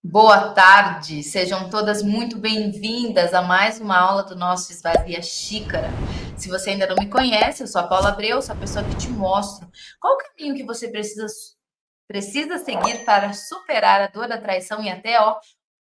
Boa tarde, sejam todas muito bem-vindas a mais uma aula do nosso Esvazia Xícara. Se você ainda não me conhece, eu sou a Paula Abreu, sou a pessoa que te mostro qual o caminho que você precisa seguir para superar a dor da traição em até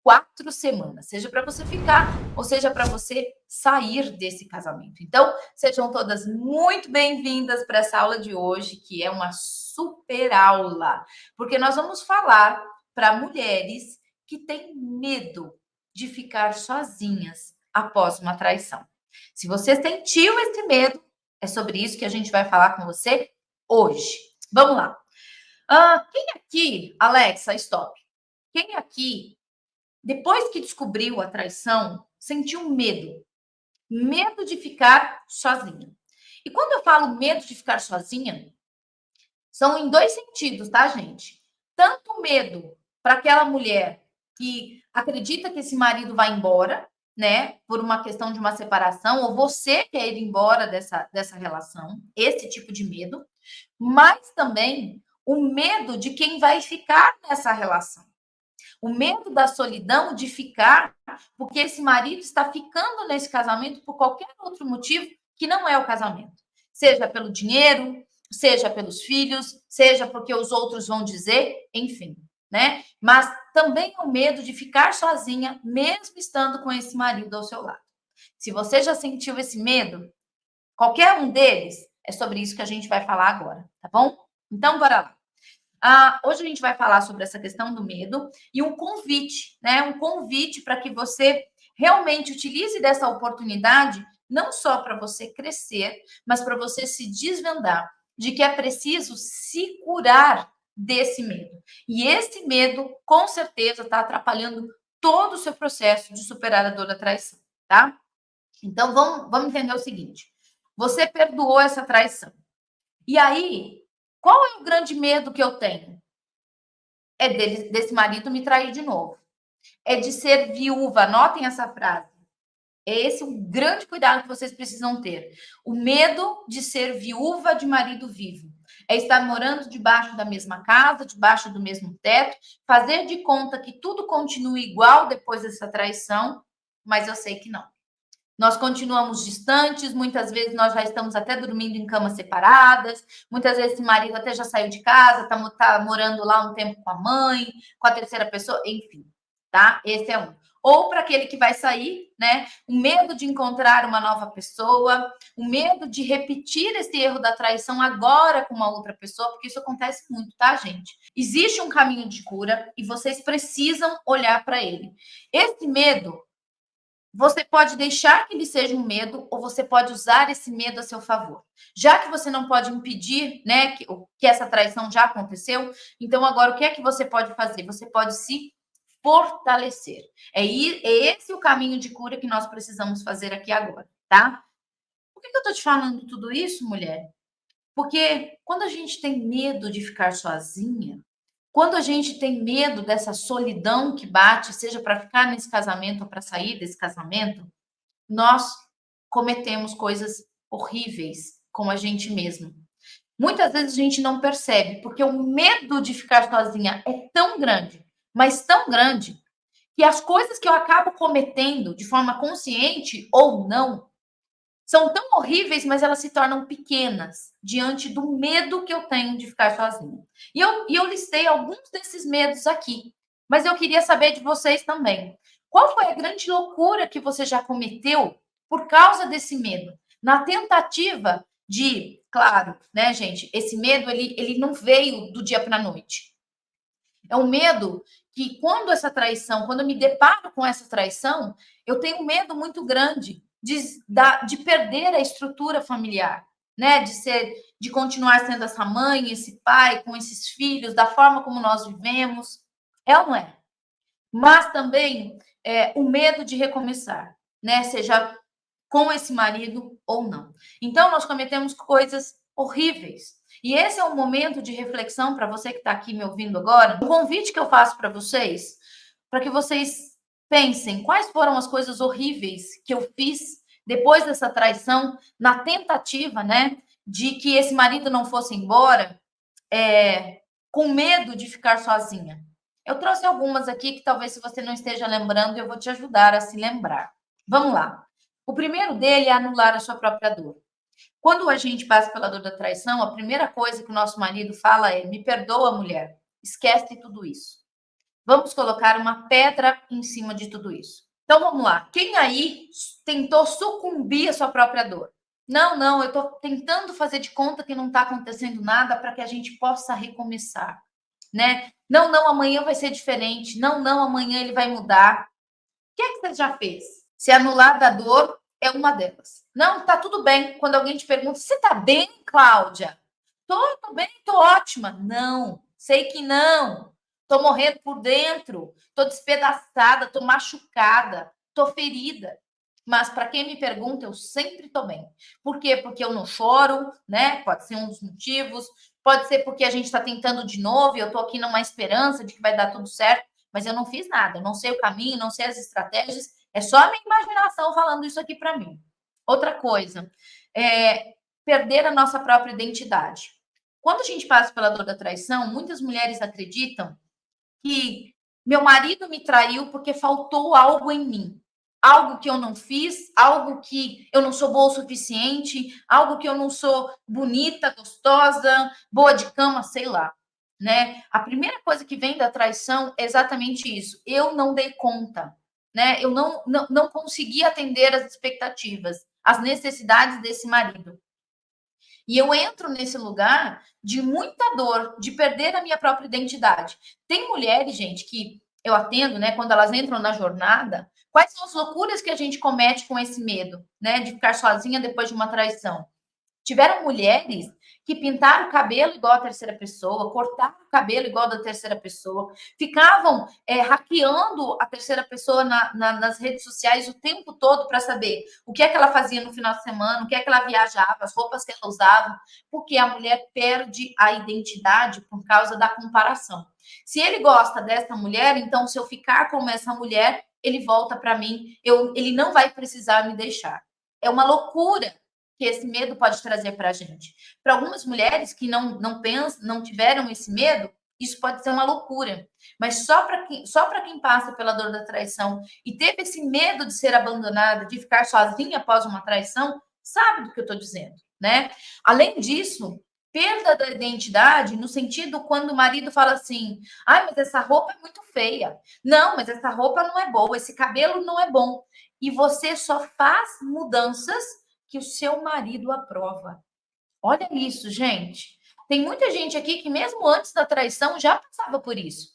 4 semanas, seja para você ficar ou seja para você sair desse casamento. Então, sejam todas muito bem-vindas para essa aula de hoje, que é uma super aula, porque nós vamos falar para mulheres que têm medo de ficar sozinhas após uma traição. Se você sentiu esse medo, é sobre isso que a gente vai falar com você hoje. Vamos lá. Quem aqui, Alexa, stop. Quem aqui, depois que descobriu a traição, sentiu medo? Medo de ficar sozinha. E quando eu falo medo de ficar sozinha, são em dois sentidos, tá, gente? Tanto medo para aquela mulher que acredita que esse marido vai embora, né, por uma questão de uma separação, ou você quer ir embora dessa relação, esse tipo de medo, mas também o medo de quem vai ficar nessa relação. O medo da solidão de ficar, porque esse marido está ficando nesse casamento por qualquer outro motivo que não é o casamento. Seja pelo dinheiro, seja pelos filhos, seja porque os outros vão dizer, enfim, né? Mas também o medo de ficar sozinha, mesmo estando com esse marido ao seu lado. Se você já sentiu esse medo, qualquer um deles, é sobre isso que a gente vai falar agora, tá bom? Então, bora lá. Hoje a gente vai falar sobre essa questão do medo e um convite, né? Um convite para que você realmente utilize dessa oportunidade, não só para você crescer, mas para você se desvendar de que é preciso se curar desse medo. E esse medo, com certeza, está atrapalhando todo o seu processo de superar a dor da traição, tá? Então, vamos entender o seguinte: você perdoou essa traição. E aí, qual é o grande medo que eu tenho? É desse marido me trair de novo. É de ser viúva. Anotem essa frase. É esse o grande cuidado que vocês precisam ter. O medo de ser viúva de marido vivo. É estar morando debaixo da mesma casa, debaixo do mesmo teto, fazer de conta que tudo continua igual depois dessa traição, mas eu sei que não. Nós continuamos distantes, muitas vezes nós já estamos até dormindo em camas separadas, muitas vezes esse marido até já saiu de casa, tá morando lá um tempo com a mãe, com a terceira pessoa, enfim, tá? Esse é um. Ou para aquele que vai sair, né? O medo de encontrar uma nova pessoa, o medo de repetir esse erro da traição agora com uma outra pessoa, porque isso acontece muito, tá, gente? Existe um caminho de cura e vocês precisam olhar para ele. Esse medo você pode deixar que ele seja um medo ou você pode usar esse medo a seu favor. Já que você não pode impedir, né, que essa traição já aconteceu, então agora o que é que você pode fazer? Você pode se fortalecer. É esse o caminho de cura que nós precisamos fazer aqui agora, tá? Por que eu tô te falando tudo isso, mulher? Porque quando a gente tem medo de ficar sozinha, quando a gente tem medo dessa solidão que bate, seja para ficar nesse casamento ou para sair desse casamento, nós cometemos coisas horríveis com a gente mesmo. Muitas vezes a gente não percebe, porque o medo de ficar sozinha é tão grande, mas tão grande, que as coisas que eu acabo cometendo de forma consciente ou não são tão horríveis, mas elas se tornam pequenas diante do medo que eu tenho de ficar sozinha. E eu listei alguns desses medos aqui, mas eu queria saber de vocês também. Qual foi a grande loucura que você já cometeu por causa desse medo? Na tentativa de, claro, né, gente, esse medo ele não veio do dia para a noite. É um medo que quando eu me deparo com essa traição, eu tenho um medo muito grande de perder a estrutura familiar, né? De continuar sendo essa mãe, esse pai, com esses filhos, da forma como nós vivemos. É ou não é? Mas também o medo de recomeçar, né? Seja com esse marido ou não. Então, nós cometemos coisas horríveis. E esse é um momento de reflexão para você que está aqui me ouvindo agora. Um convite que eu faço para vocês, para que vocês pensem quais foram as coisas horríveis que eu fiz depois dessa traição, na tentativa, né, de que esse marido não fosse embora, com medo de ficar sozinha. Eu trouxe algumas aqui que talvez se você não esteja lembrando, eu vou te ajudar a se lembrar. Vamos lá. O primeiro dele é anular a sua própria dor. Quando a gente passa pela dor da traição, a primeira coisa que o nosso marido fala é: me perdoa, mulher, esquece tudo isso. Vamos colocar uma pedra em cima de tudo isso. Então vamos lá. Quem aí tentou sucumbir à sua própria dor? Não, não, eu estou tentando fazer de conta que não está acontecendo nada para que a gente possa recomeçar, né? Não, não, amanhã vai ser diferente. Não, não, amanhã ele vai mudar. O que é que você já fez? Se anular da dor é uma delas. Não, tá tudo bem. Quando alguém te pergunta, você tá bem, Cláudia? Tô bem, tô ótima. Não, sei que não. Tô morrendo por dentro, tô despedaçada, tô machucada, tô ferida. Mas para quem me pergunta, eu sempre tô bem. Por quê? Porque eu não choro, né? Pode ser um dos motivos. Pode ser porque a gente está tentando de novo e eu tô aqui numa esperança de que vai dar tudo certo, mas eu não fiz nada. Eu não sei o caminho, não sei as estratégias. É só a minha imaginação falando isso aqui para mim. Outra coisa, perder a nossa própria identidade. Quando a gente passa pela dor da traição, muitas mulheres acreditam que meu marido me traiu porque faltou algo em mim. Algo que eu não fiz, algo que eu não sou boa o suficiente, algo que eu não sou bonita, gostosa, boa de cama, sei lá, né? A primeira coisa que vem da traição é exatamente isso. Eu não dei conta, né? Eu não consegui atender as expectativas, as necessidades desse marido. E eu entro nesse lugar de muita dor, de perder a minha própria identidade. Tem mulheres, gente, que eu atendo, né, quando elas entram na jornada, quais são as loucuras que a gente comete com esse medo, né, de ficar sozinha depois de uma traição? Tiveram mulheres que pintaram o cabelo igual a terceira pessoa, cortaram o cabelo igual da terceira pessoa, ficavam hackeando a terceira pessoa nas redes sociais o tempo todo para saber o que é que ela fazia no final de semana, o que é que ela viajava, as roupas que ela usava, porque a mulher perde a identidade por causa da comparação. Se ele gosta dessa mulher, então se eu ficar como essa mulher, ele volta para mim, ele não vai precisar me deixar. É uma loucura que esse medo pode trazer para a gente. Para algumas mulheres que não pensam, não tiveram esse medo, isso pode ser uma loucura. Mas só para quem passa pela dor da traição e teve esse medo de ser abandonada, de ficar sozinha após uma traição, sabe do que eu estou dizendo, né? Além disso, perda da identidade no sentido quando o marido fala assim: ai, mas essa roupa é muito feia. Não, mas essa roupa não é boa, esse cabelo não é bom. E você só faz mudanças que o seu marido aprova. Olha isso, gente. Tem muita gente aqui que, mesmo antes da traição, já passava por isso.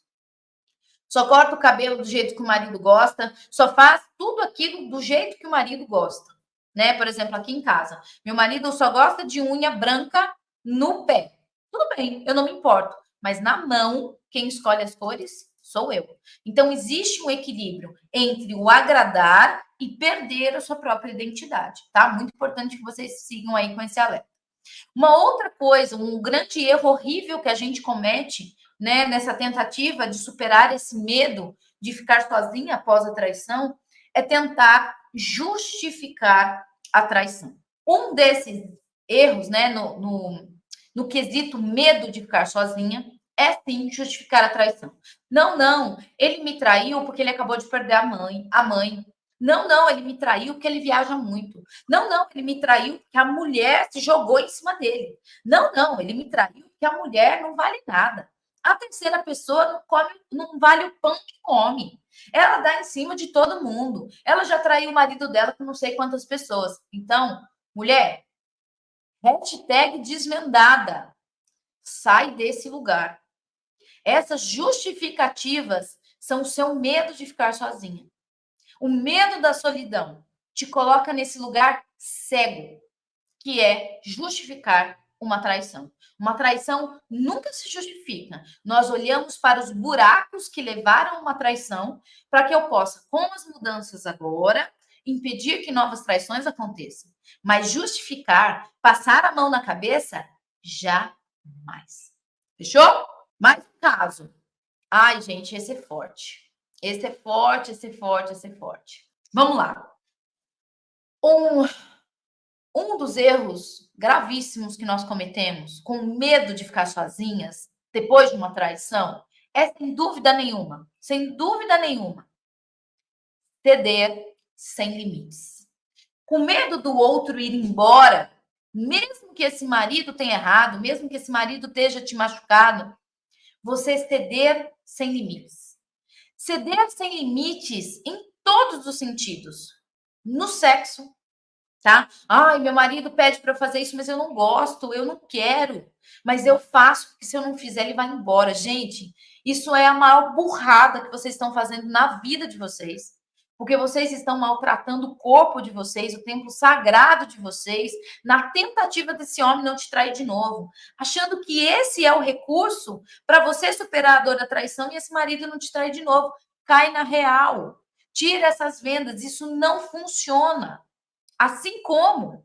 Só corta o cabelo do jeito que o marido gosta, só faz tudo aquilo do jeito que o marido gosta. Né? Por exemplo, aqui em casa, meu marido só gosta de unha branca no pé. Tudo bem, eu não me importo. Mas na mão, quem escolhe as cores sou eu. Então, existe um equilíbrio entre o agradar e perder a sua própria identidade, tá? Muito importante que vocês sigam aí com esse alerta. Uma outra coisa, um grande erro horrível que a gente comete, né, nessa tentativa de superar esse medo de ficar sozinha após a traição, é tentar justificar a traição. Um desses erros, né, no quesito medo de ficar sozinha, é sim justificar a traição. Não, não, ele me traiu porque ele acabou de perder a mãe. Não, não, ele me traiu porque ele viaja muito. Não, não, ele me traiu porque a mulher se jogou em cima dele. Não, não, ele me traiu porque a mulher não vale nada. A terceira pessoa não vale o pão que come. Ela dá em cima de todo mundo. Ela já traiu o marido dela com não sei quantas pessoas. Então, mulher, hashtag desvendada. Sai desse lugar. Essas justificativas são o seu medo de ficar sozinha. O medo da solidão te coloca nesse lugar cego, que é justificar uma traição. Uma traição nunca se justifica. Nós olhamos para os buracos que levaram a uma traição para que eu possa, com as mudanças agora, impedir que novas traições aconteçam. Mas justificar, passar a mão na cabeça, jamais. Fechou? Mais um caso. Ai, gente, esse é forte. Esse é forte, esse é forte, esse é forte. Vamos lá. Um dos erros gravíssimos que nós cometemos com medo de ficar sozinhas depois de uma traição é sem dúvida nenhuma, ceder sem limites. Com medo do outro ir embora, mesmo que esse marido tenha errado, mesmo que esse marido esteja te machucado, você ceder sem limites. Ceder sem limites em todos os sentidos. No sexo, tá? Ai, meu marido pede para eu fazer isso, mas eu não gosto, eu não quero. Mas eu faço, porque se eu não fizer, ele vai embora. Gente, isso é a maior burrada que vocês estão fazendo na vida de vocês. Porque vocês estão maltratando o corpo de vocês, o templo sagrado de vocês, na tentativa desse homem não te trair de novo. Achando que esse é o recurso para você superar a dor da traição e esse marido não te trair de novo. Cai na real. Tira essas vendas, isso não funciona. Assim como,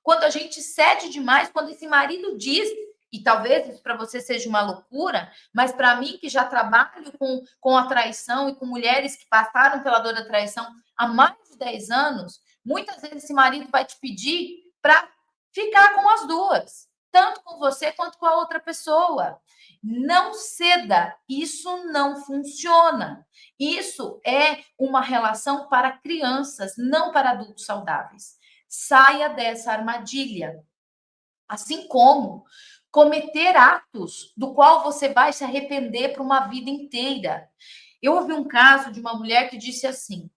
quando a gente cede demais, quando esse marido diz, e talvez isso para você seja uma loucura, mas para mim, que já trabalho com a traição e com mulheres que passaram pela dor da traição há mais de 10 anos, muitas vezes esse marido vai te pedir para ficar com as duas, tanto com você quanto com a outra pessoa. Não ceda, isso não funciona. Isso é uma relação para crianças, não para adultos saudáveis. Saia dessa armadilha. Assim como cometer atos do qual você vai se arrepender por uma vida inteira. Eu ouvi um caso de uma mulher que disse assim: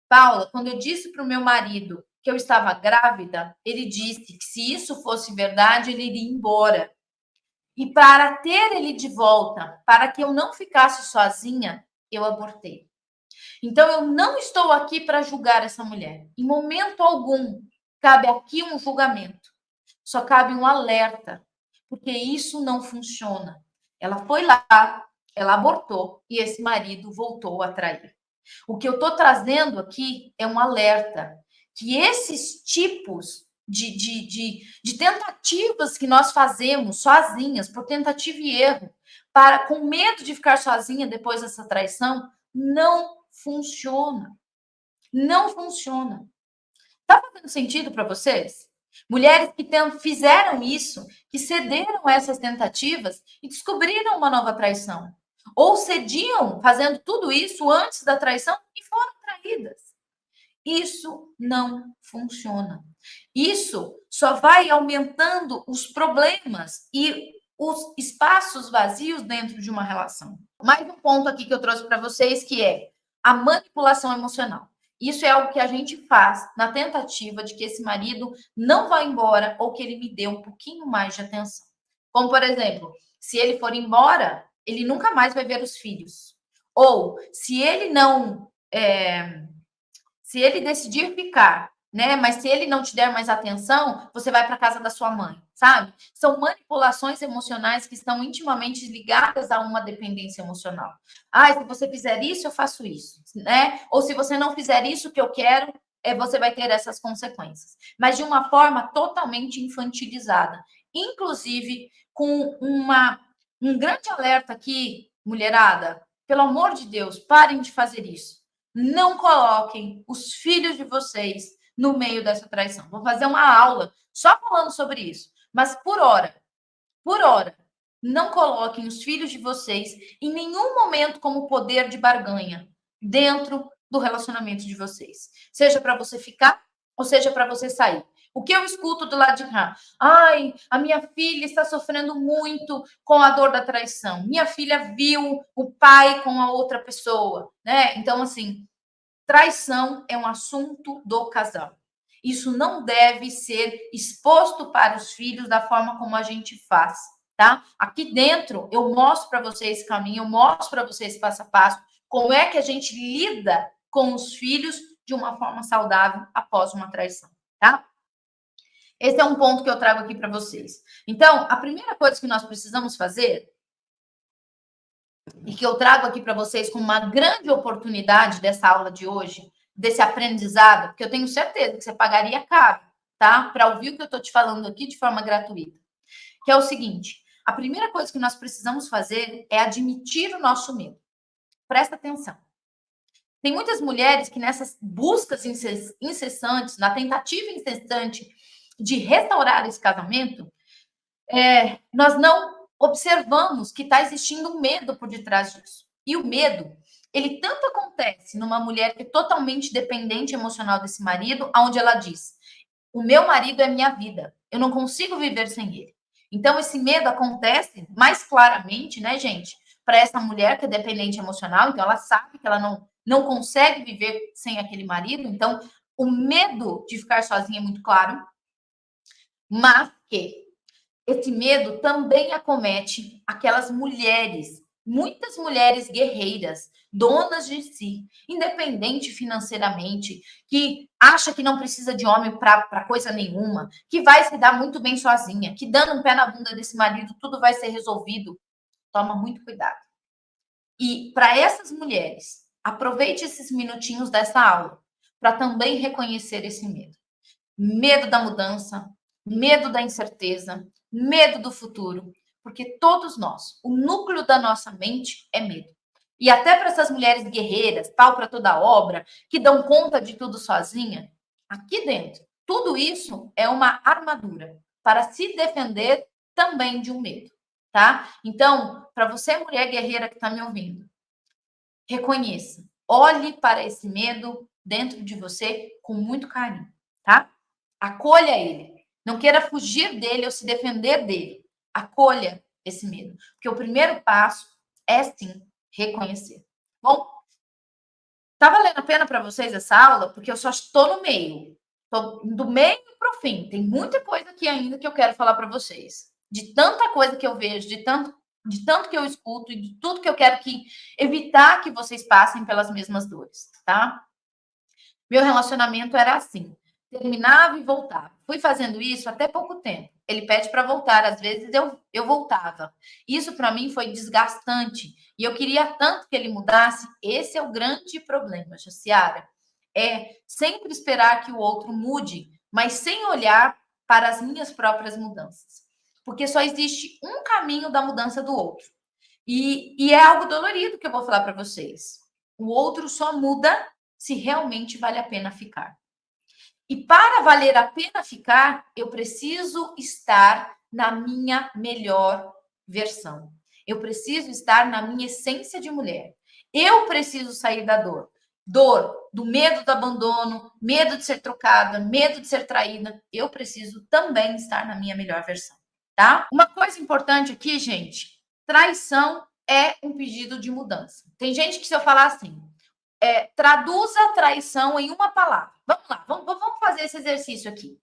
Paula, quando eu disse para o meu marido que eu estava grávida, ele disse que se isso fosse verdade, ele iria embora. E para ter ele de volta, para que eu não ficasse sozinha, eu abortei. Então, eu não estou aqui para julgar essa mulher. Em momento algum, cabe aqui um julgamento. Só cabe um alerta, porque isso não funciona. Ela foi lá, ela abortou e esse marido voltou a trair. O que eu estou trazendo aqui é um alerta, que esses tipos de tentativas que nós fazemos sozinhas, por tentativa e erro, para com medo de ficar sozinha depois dessa traição, não funciona. Não funciona. Tá fazendo sentido para vocês? Mulheres que fizeram isso, que cederam a essas tentativas e descobriram uma nova traição. Ou cediam fazendo tudo isso antes da traição e foram traídas. Isso não funciona. Isso só vai aumentando os problemas e os espaços vazios dentro de uma relação. Mais um ponto aqui que eu trouxe para vocês, que é a manipulação emocional. Isso é algo que a gente faz na tentativa de que esse marido não vá embora ou que ele me dê um pouquinho mais de atenção. Como, por exemplo, se ele for embora, ele nunca mais vai ver os filhos. Ou se ele não... se ele decidir ficar, né? Mas se ele não te der mais atenção, você vai para casa da sua mãe, sabe? São manipulações emocionais que estão intimamente ligadas a uma dependência emocional. Ah, se você fizer isso, eu faço isso, né? Ou se você não fizer isso que eu quero, você vai ter essas consequências. Mas de uma forma totalmente infantilizada. Inclusive, com um grande alerta aqui, mulherada, pelo amor de Deus, parem de fazer isso. Não coloquem os filhos de vocês no meio dessa traição. Vou fazer uma aula só falando sobre isso. Mas por hora, não coloquem os filhos de vocês em nenhum momento como poder de barganha dentro do relacionamento de vocês. Seja para você ficar ou seja para você sair. O que eu escuto do lado de cá? Ai, a minha filha está sofrendo muito com a dor da traição. Minha filha viu o pai com a outra pessoa, né? Então, assim, traição é um assunto do casal. Isso não deve ser exposto para os filhos da forma como a gente faz, tá? Aqui dentro eu mostro para vocês esse caminho, eu mostro para vocês passo a passo como é que a gente lida com os filhos de uma forma saudável após uma traição, tá? Esse é um ponto que eu trago aqui para vocês. Então, a primeira coisa que nós precisamos fazer, e que eu trago aqui para vocês como uma grande oportunidade dessa aula de hoje, desse aprendizado, porque eu tenho certeza que você pagaria caro, tá? Para ouvir o que eu estou te falando aqui de forma gratuita. Que é o seguinte: a primeira coisa que nós precisamos fazer é admitir o nosso medo. Presta atenção. Tem muitas mulheres que nessas buscas incessantes, na tentativa incessante de restaurar esse casamento, nós não observamos que está existindo um medo por detrás disso. E o medo, ele tanto acontece numa mulher que é totalmente dependente emocional desse marido, onde ela diz: o meu marido é minha vida, eu não consigo viver sem ele. Então, esse medo acontece mais claramente, né, gente, para essa mulher que é dependente emocional, então ela sabe que ela não consegue viver sem aquele marido, então o medo de ficar sozinha é muito claro, mas que esse medo também acomete aquelas mulheres, muitas mulheres guerreiras, donas de si, independente financeiramente, que acha que não precisa de homem para coisa nenhuma, que vai se dar muito bem sozinha, que dando um pé na bunda desse marido tudo vai ser resolvido. Toma muito cuidado. E para essas mulheres, aproveite esses minutinhos dessa aula para também reconhecer esse medo. Medo da mudança, medo da incerteza, medo do futuro, porque todos nós, o núcleo da nossa mente é medo. E até para essas mulheres guerreiras, pau para toda obra, que dão conta de tudo sozinha, aqui dentro, tudo isso é uma armadura para se defender também de um medo, tá? Então, para você, mulher guerreira que está me ouvindo, reconheça, olhe para esse medo dentro de você com muito carinho, tá? Acolha ele. Não queira fugir dele ou se defender dele. Acolha esse medo. Porque o primeiro passo é, sim, reconhecer. Bom, tá valendo a pena para vocês essa aula? Porque eu só estou no meio. Estou do meio para o fim. Tem muita coisa aqui ainda que eu quero falar para vocês. De tanta coisa que eu vejo, de tanto que eu escuto e de tudo que eu quero evitar que vocês passem pelas mesmas dores, tá? Meu relacionamento era assim, terminava e voltava. Fui fazendo isso até pouco tempo. Ele pede para voltar, às vezes eu voltava. Isso para mim foi desgastante e eu queria tanto que ele mudasse. Esse é o grande problema, Jaciara. É sempre esperar que o outro mude, mas sem olhar para as minhas próprias mudanças. Porque só existe um caminho da mudança do outro. E é algo dolorido que eu vou falar para vocês. O outro só muda se realmente vale a pena ficar. E para valer a pena ficar, eu preciso estar na minha melhor versão. Eu preciso estar na minha essência de mulher. Eu preciso sair da dor. Dor do medo do abandono, medo de ser trocada, medo de ser traída. Eu preciso também estar na minha melhor versão, tá? Uma coisa importante aqui, gente, traição é um pedido de mudança. Tem gente que se eu falar assim, traduza a traição em uma palavra. Vamos lá, vamos fazer esse exercício aqui.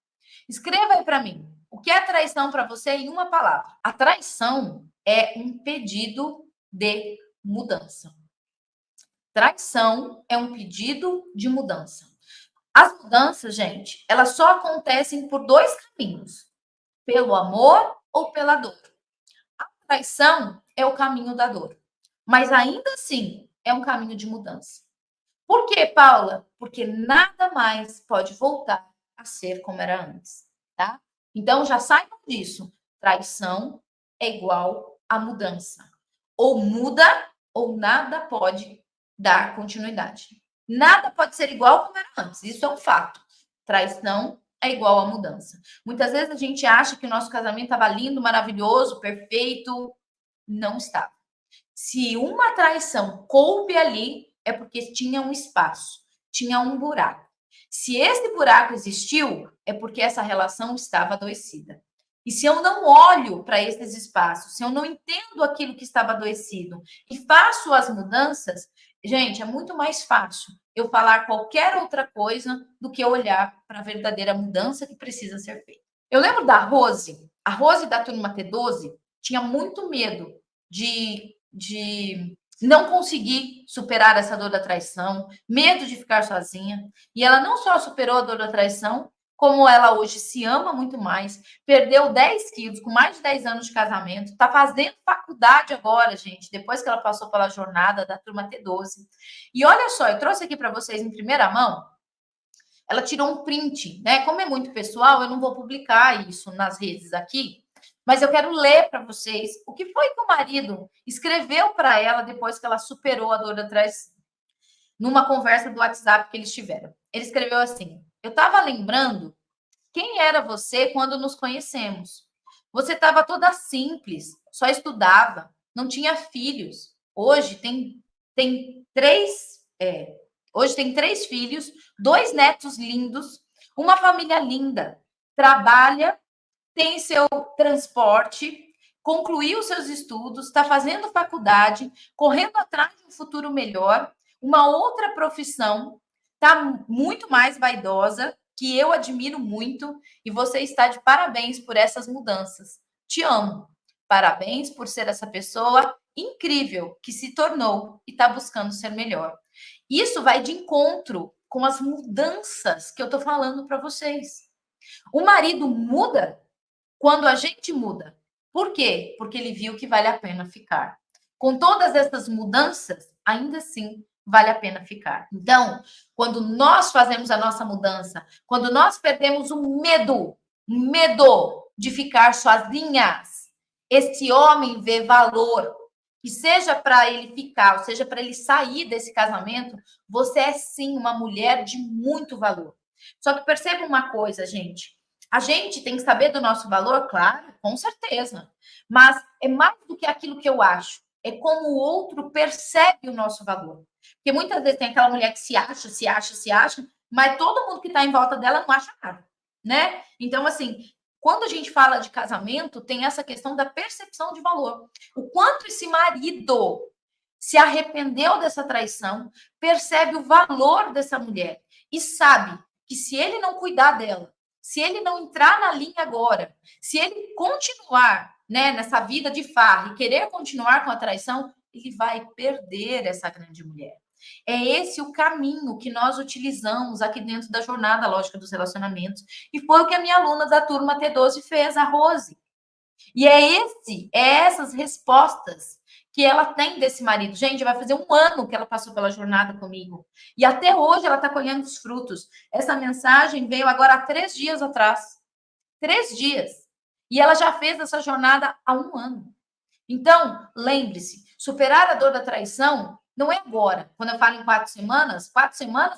Escreva aí para mim. O que é traição para você em uma palavra? A traição é um pedido de mudança. Traição é um pedido de mudança. As mudanças, gente, elas só acontecem por dois caminhos: pelo amor ou pela dor. A traição é o caminho da dor, mas ainda assim é um caminho de mudança. Por quê, Paula? Porque nada mais pode voltar a ser como era antes, tá? Então já saibam disso. Traição é igual a mudança. Ou muda ou nada pode dar continuidade. Nada pode ser igual como era antes. Isso é um fato. Traição é igual a mudança. Muitas vezes a gente acha que o nosso casamento estava lindo, maravilhoso, perfeito. Não estava. Se uma traição coube ali, é porque tinha um espaço, tinha um buraco. Se esse buraco existiu, é porque essa relação estava adoecida. E se eu não olho para esses espaços, se eu não entendo aquilo que estava adoecido e faço as mudanças, gente, é muito mais fácil eu falar qualquer outra coisa do que olhar para a verdadeira mudança que precisa ser feita. Eu lembro da Rose, a Rose da turma T12 tinha muito medo de não conseguir superar essa dor da traição, medo de ficar sozinha. E ela não só superou a dor da traição, como ela hoje se ama muito mais, perdeu 10 quilos com mais de 10 anos de casamento, está fazendo faculdade agora, gente, depois que ela passou pela jornada da turma T12. E olha só, eu trouxe aqui para vocês em primeira mão, ela tirou um print, né? Como é muito pessoal, eu não vou publicar isso nas redes aqui, mas eu quero ler para vocês o que foi que o marido escreveu para ela depois que ela superou a dor da traição, numa conversa do WhatsApp que eles tiveram. Ele escreveu assim: eu estava lembrando quem era você quando nos conhecemos. Você estava toda simples, só estudava, não tinha filhos. Hoje tem hoje tem 3 filhos, 2 netos lindos, uma família linda, trabalha, tem seu transporte, concluiu seus estudos, está fazendo faculdade, correndo atrás de um futuro melhor, uma outra profissão, está muito mais vaidosa, que eu admiro muito, e você está de parabéns por essas mudanças. Te amo. Parabéns por ser essa pessoa incrível que se tornou e está buscando ser melhor. Isso vai de encontro com as mudanças que eu estou falando para vocês. O marido muda quando a gente muda. Por quê? Porque ele viu que vale a pena ficar. Com todas essas mudanças, ainda assim vale a pena ficar. Então, quando nós fazemos a nossa mudança, quando nós perdemos o medo de ficar sozinhas, este homem vê valor. E seja para ele ficar, ou seja para ele sair desse casamento, você é sim uma mulher de muito valor. Só que perceba uma coisa, gente. A gente tem que saber do nosso valor, claro, com certeza. Mas é mais do que aquilo que eu acho. É como o outro percebe o nosso valor. Porque muitas vezes tem aquela mulher que se acha, mas todo mundo que está em volta dela não acha nada, né? Então, assim, quando a gente fala de casamento, tem essa questão da percepção de valor. O quanto esse marido se arrependeu dessa traição, percebe o valor dessa mulher e sabe que se ele não cuidar dela, se ele não entrar na linha agora, se ele continuar, né, nessa vida de farra e querer continuar com a traição, ele vai perder essa grande mulher. É esse o caminho que nós utilizamos aqui dentro da jornada lógica dos relacionamentos. E foi o que a minha aluna da turma T12 fez, a Rose. E essas respostas que ela tem desse marido. Gente, vai fazer 1 ano que ela passou pela jornada comigo. E até hoje ela está colhendo os frutos. Essa mensagem veio agora há 3 dias atrás. 3 dias. E ela já fez essa jornada há 1 ano. Então, lembre-se, superar a dor da traição não é agora. Quando eu falo em 4 semanas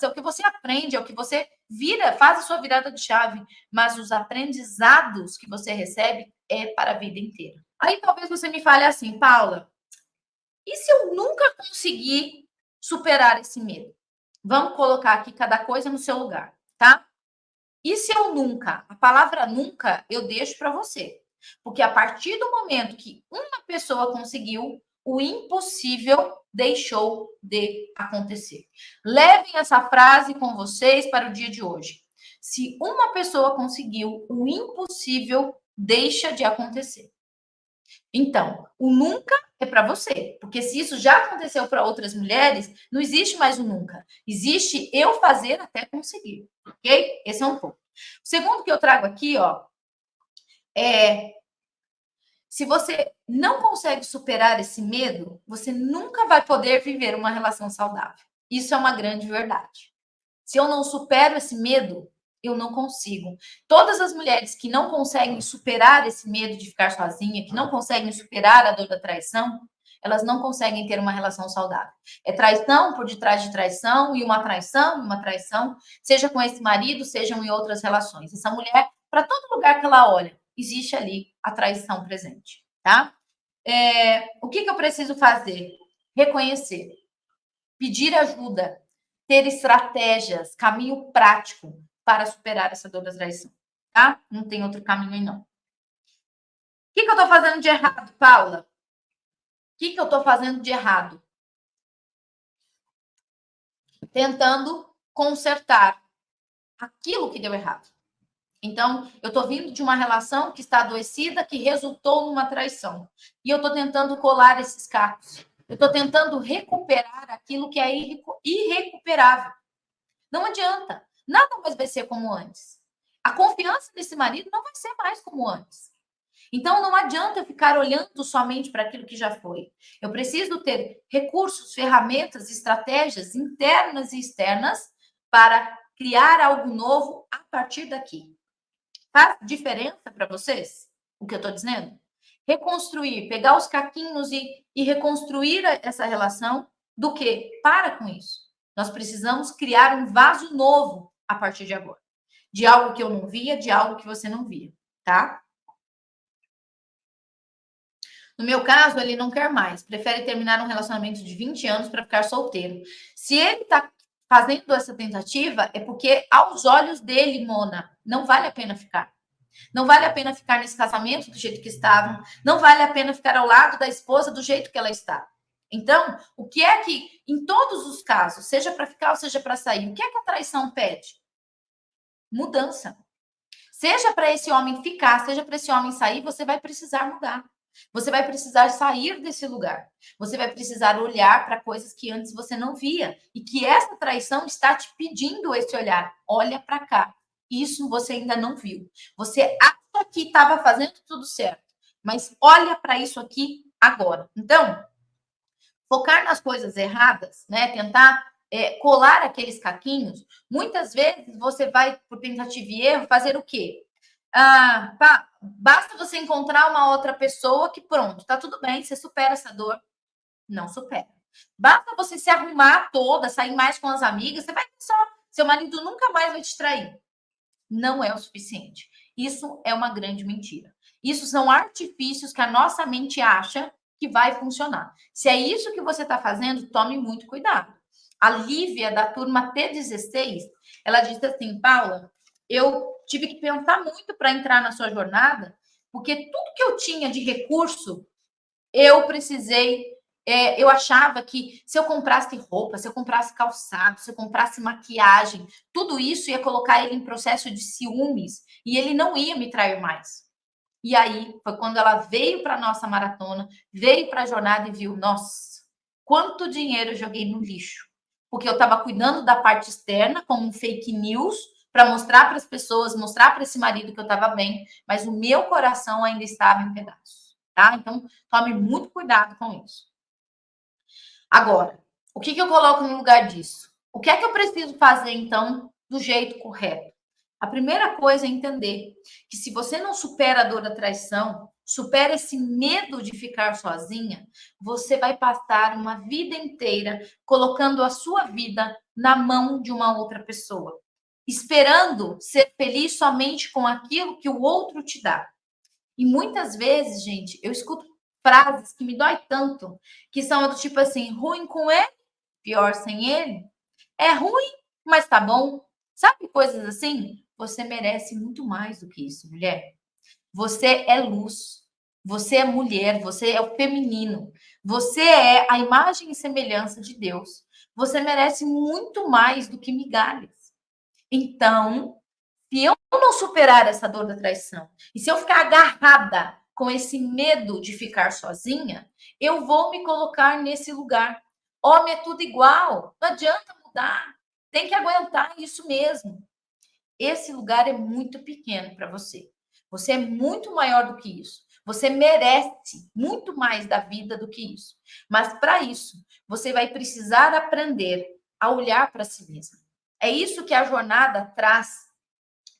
é o que você aprende, é o que você vira, faz a sua virada de chave. Mas os aprendizados que você recebe é para a vida inteira. Aí talvez você me fale assim, Paula, e se eu nunca conseguir superar esse medo? Vamos colocar aqui cada coisa no seu lugar, tá? E se eu nunca? A palavra nunca eu deixo para você. Porque a partir do momento que uma pessoa conseguiu, o impossível deixou de acontecer. Levem essa frase com vocês para o dia de hoje. Se uma pessoa conseguiu, o impossível deixa de acontecer. Então, o nunca é para você, porque se isso já aconteceu para outras mulheres, não existe mais o nunca. Existe eu fazer até conseguir, ok? Esse é um ponto. O segundo que eu trago aqui, ó, é se você não consegue superar esse medo, você nunca vai poder viver uma relação saudável. Isso é uma grande verdade. Se eu não supero esse medo, eu não consigo. Todas as mulheres que não conseguem superar esse medo de ficar sozinha, que não conseguem superar a dor da traição, elas não conseguem ter uma relação saudável. É traição por detrás de traição, e uma traição, seja com esse marido, sejam em outras relações. Essa mulher, para todo lugar que ela olha, existe ali a traição presente, tá? O que eu preciso fazer? Reconhecer, pedir ajuda, ter estratégias, caminho prático para superar essa dor da traição, tá? Não tem outro caminho aí, não. O que eu estou fazendo de errado, Paula? O que eu estou fazendo de errado? Tentando consertar aquilo que deu errado. Então, eu estou vindo de uma relação que está adoecida, que resultou numa traição. E eu estou tentando colar esses cacos. Eu estou tentando recuperar aquilo que é irrecuperável. Não adianta. Nada mais vai ser como antes. A confiança desse marido não vai ser mais como antes. Então, não adianta eu ficar olhando somente para aquilo que já foi. Eu preciso ter recursos, ferramentas, estratégias internas e externas para criar algo novo a partir daqui. Faz diferença para vocês o que eu estou dizendo? Reconstruir, pegar os caquinhos e reconstruir essa relação do que? Para com isso. Nós precisamos criar um vaso novo a partir de agora. De algo que eu não via, de algo que você não via, tá? No meu caso, ele não quer mais, prefere terminar um relacionamento de 20 anos para ficar solteiro. Se ele está fazendo essa tentativa, é porque, aos olhos dele, Mona, não vale a pena ficar. Não vale a pena ficar nesse casamento do jeito que estavam, não vale a pena ficar ao lado da esposa do jeito que ela está. Então, o que é que, em todos os casos, seja para ficar ou seja para sair, o que é que a traição pede? Mudança. Seja para esse homem ficar, seja para esse homem sair, você vai precisar mudar. Você vai precisar sair desse lugar. Você vai precisar olhar para coisas que antes você não via. E que essa traição está te pedindo esse olhar. Olha para cá. Isso você ainda não viu. Você acha que estava fazendo tudo certo. Mas olha para isso aqui agora. Então, focar nas coisas erradas, né? Tentar colar aqueles caquinhos. Muitas vezes você vai, por tentativa e erro, fazer o quê? Basta você encontrar uma outra pessoa que pronto, tá tudo bem, você supera essa dor. Não supera. Basta você se arrumar toda, sair mais com as amigas, você vai ver só, seu marido nunca mais vai te trair. Não é o suficiente. Isso é uma grande mentira. Isso são artifícios que a nossa mente acha que vai funcionar. Se é isso que você está fazendo, tome muito cuidado. A Lívia, da turma T16, ela disse assim, Paula, eu tive que pensar muito para entrar na sua jornada, porque tudo que eu tinha de recurso, eu precisei. Eu achava que se eu comprasse roupa, se eu comprasse calçado, se eu comprasse maquiagem, tudo isso ia colocar ele em processo de ciúmes e ele não ia me trair mais. E aí foi quando ela veio para a nossa maratona, veio para a jornada e viu, nossa, quanto dinheiro eu joguei no lixo. Porque eu estava cuidando da parte externa, como um fake news, para mostrar para as pessoas, mostrar para esse marido que eu estava bem, mas o meu coração ainda estava em pedaços, tá? Então, tome muito cuidado com isso. Agora, o que eu coloco no lugar disso? O que é que eu preciso fazer, então, do jeito correto? A primeira coisa é entender que se você não supera a dor da traição, supera esse medo de ficar sozinha, você vai passar uma vida inteira colocando a sua vida na mão de uma outra pessoa, esperando ser feliz somente com aquilo que o outro te dá. E muitas vezes, gente, eu escuto frases que me dói tanto, que são do tipo assim, ruim com ele, pior sem ele. É ruim, mas tá bom. Sabe coisas assim? Você merece muito mais do que isso, mulher. Você é luz. Você é mulher, você é o feminino. Você é a imagem e semelhança de Deus. Você merece muito mais do que migalhas. Então, se eu não superar essa dor da traição, e se eu ficar agarrada com esse medo de ficar sozinha, eu vou me colocar nesse lugar. Homem é tudo igual, não adianta mudar, tem que aguentar isso mesmo. Esse lugar é muito pequeno para você. Você é muito maior do que isso. Você merece muito mais da vida do que isso. Mas para isso, você vai precisar aprender a olhar para si mesma. É isso que a jornada traz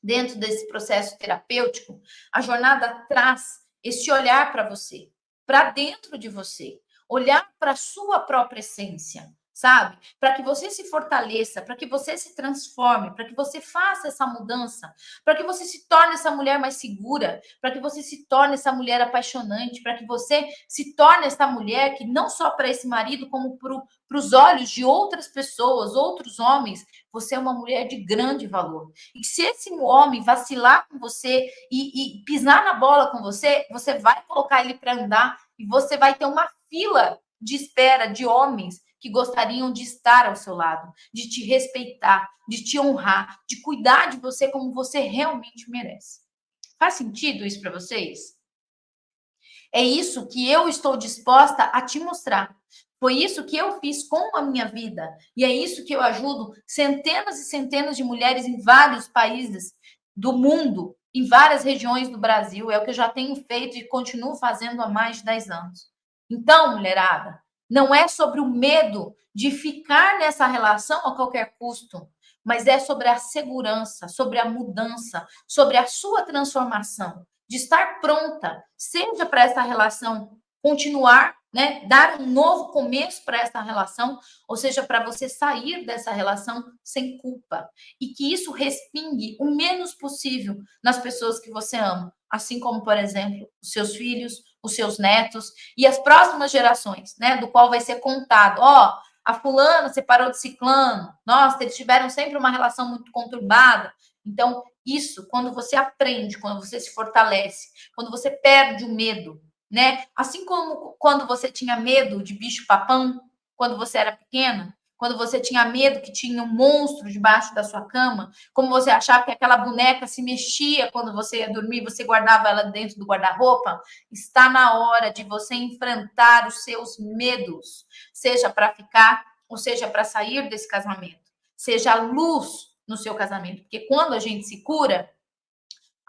dentro desse processo terapêutico. A jornada traz esse olhar para você, para dentro de você, olhar para a sua própria essência, sabe? Para que você se fortaleça, para que você se transforme, para que você faça essa mudança, para que você se torne essa mulher mais segura, para que você se torne essa mulher apaixonante, para que você se torne essa mulher que não só para esse marido, como para os olhos de outras pessoas, outros homens, você é uma mulher de grande valor. E se esse homem vacilar com você e pisar na bola com você, você vai colocar ele para andar e você vai ter uma fila de espera de homens que gostariam de estar ao seu lado, de te respeitar, de te honrar, de cuidar de você como você realmente merece. Faz sentido isso para vocês? É isso que eu estou disposta a te mostrar. Foi isso que eu fiz com a minha vida. E é isso que eu ajudo centenas e centenas de mulheres em vários países do mundo, em várias regiões do Brasil. É o que eu já tenho feito e continuo fazendo há mais de 10 anos. Então, mulherada, não é sobre o medo de ficar nessa relação a qualquer custo, mas é sobre a segurança, sobre a mudança, sobre a sua transformação, de estar pronta, seja para essa relação continuar, né, dar um novo começo para essa relação, ou seja, para você sair dessa relação sem culpa e que isso respingue o menos possível nas pessoas que você ama, assim como, por exemplo, os seus filhos, os seus netos e as próximas gerações, né? Do qual vai ser contado, ó, a fulana separou de ciclano, nossa, eles tiveram sempre uma relação muito conturbada. Então, isso, quando você aprende, quando você se fortalece, quando você perde o medo, né? Assim como quando você tinha medo de bicho-papão, quando você era pequena, quando você tinha medo que tinha um monstro debaixo da sua cama, como você achava que aquela boneca se mexia quando você ia dormir, você guardava ela dentro do guarda-roupa, está na hora de você enfrentar os seus medos, seja para ficar ou seja para sair desse casamento. Seja a luz no seu casamento, porque quando a gente se cura,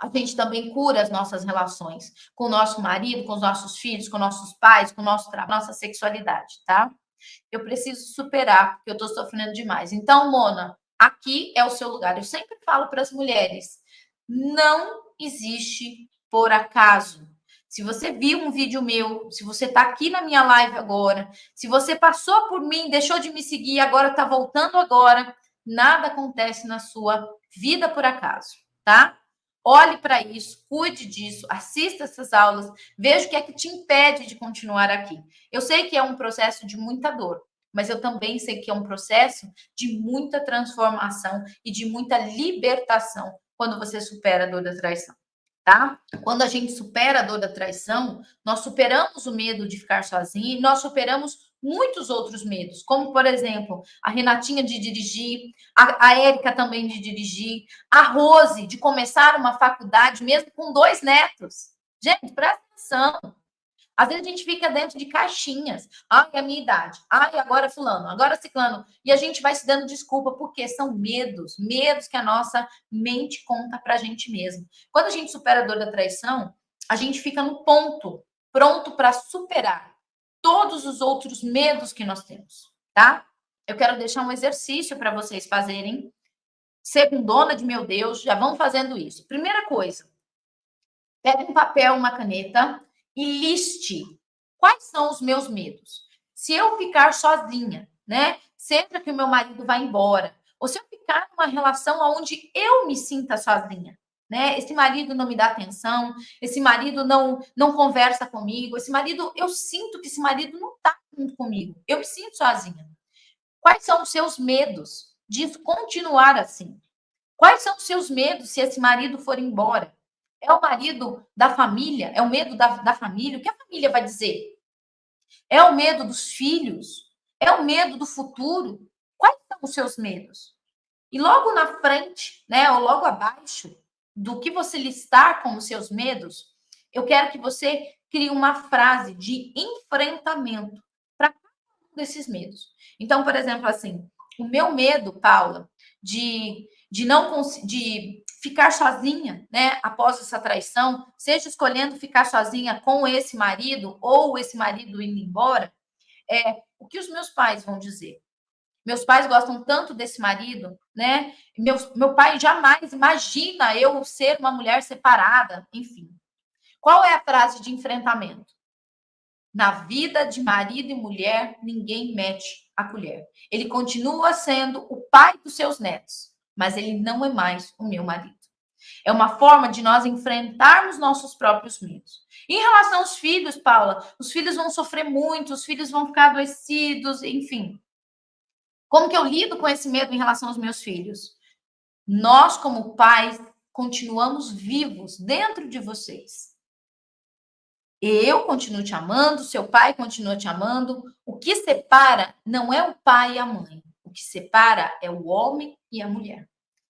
a gente também cura as nossas relações com o nosso marido, com os nossos filhos, com nossos pais, com o nosso trabalho, nossa sexualidade, tá? Eu preciso superar, porque eu estou sofrendo demais. Então, Mona, aqui é o seu lugar. Eu sempre falo para as mulheres: não existe por acaso. Se você viu um vídeo meu, se você está aqui na minha live agora, se você passou por mim, deixou de me seguir, agora está voltando agora, nada acontece na sua vida por acaso, tá? Olhe para isso, cuide disso, assista essas aulas, veja o que é que te impede de continuar aqui. Eu sei que é um processo de muita dor, mas eu também sei que é um processo de muita transformação e de muita libertação quando você supera a dor da traição, tá? Quando a gente supera a dor da traição, nós superamos o medo de ficar sozinha e nós superamos muitos outros medos, como, por exemplo, a Renatinha de dirigir, a Érica também de dirigir, a Rose de começar uma faculdade mesmo com 2 netos. Gente, presta atenção. Às vezes a gente fica dentro de caixinhas. Ai, a minha idade. Ai, agora fulano, agora ciclano. E a gente vai se dando desculpa, porque são medos, medos que a nossa mente conta pra gente mesmo. Quando a gente supera a dor da traição, a gente fica no ponto, pronto para superar todos os outros medos que nós temos, tá? Eu quero deixar um exercício para vocês fazerem. Segundona de meu Deus, já vão fazendo isso. Primeira coisa, pega um papel, uma caneta e liste quais são os meus medos. Se eu ficar sozinha, né? Sempre que o meu marido vai embora, ou se eu ficar numa relação onde eu me sinta sozinha, né? Esse marido não me dá atenção, esse marido não conversa comigo, esse marido, eu sinto que esse marido não está junto comigo. Eu me sinto sozinha. Quais são os seus medos de continuar assim? Quais são os seus medos se esse marido for embora? É o marido da família? É o medo da família? O que a família vai dizer? É o medo dos filhos? É o medo do futuro? Quais são os seus medos? E logo na frente, né, ou logo abaixo do que você listar como seus medos, eu quero que você crie uma frase de enfrentamento para cada um desses medos. Então, por exemplo, assim, o meu medo, Paula, de não de ficar sozinha, né, após essa traição, seja escolhendo ficar sozinha com esse marido ou esse marido indo embora, é o que os meus pais vão dizer. Meus pais gostam tanto desse marido, né? Meu pai jamais imagina eu ser uma mulher separada, enfim. Qual é a frase de enfrentamento? Na vida de marido e mulher, ninguém mete a colher. Ele continua sendo o pai dos seus netos, mas ele não é mais o meu marido. É uma forma de nós enfrentarmos nossos próprios medos. Em relação aos filhos, Paula, os filhos vão sofrer muito, os filhos vão ficar adoecidos, enfim. Como que eu lido com esse medo em relação aos meus filhos? Nós, como pais, continuamos vivos dentro de vocês. Eu continuo te amando, seu pai continua te amando. O que separa não é o pai e a mãe. O que separa é o homem e a mulher.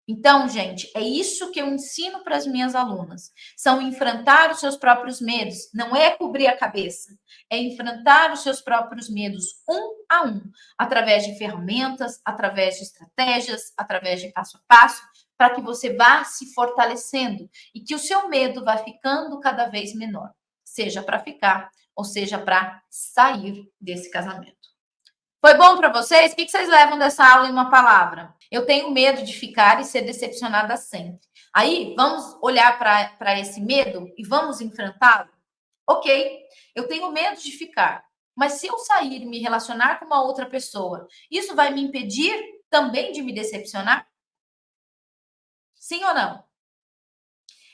Então, gente, é isso que eu ensino para as minhas alunas. São enfrentar os seus próprios medos. Não é cobrir a cabeça. É enfrentar os seus próprios medos um a um, através de ferramentas, através de estratégias, através de passo a passo, para que você vá se fortalecendo e que o seu medo vá ficando cada vez menor, seja para ficar ou seja para sair desse casamento. Foi bom para vocês? O que vocês levam dessa aula em uma palavra? Eu tenho medo de ficar e ser decepcionada sempre. Aí, vamos olhar para esse medo e vamos enfrentá-lo? Ok, eu tenho medo de ficar. Mas se eu sair e me relacionar com uma outra pessoa, isso vai me impedir também de me decepcionar? Sim ou não?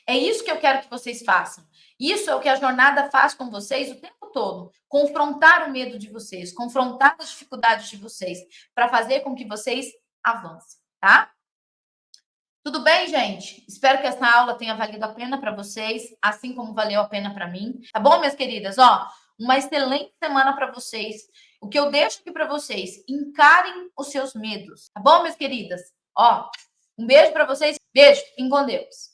É isso que eu quero que vocês façam. Isso é o que a jornada faz com vocês o tempo todo. Confrontar o medo de vocês, confrontar as dificuldades de vocês, para fazer com que vocês avancem, tá? Tudo bem, gente? Espero que essa aula tenha valido a pena para vocês, assim como valeu a pena para mim. Tá bom, minhas queridas? Ó, uma excelente semana para vocês. O que eu deixo aqui para vocês, encarem os seus medos. Tá bom, minhas queridas? Ó, um beijo para vocês. Beijo. Fiquem com Deus.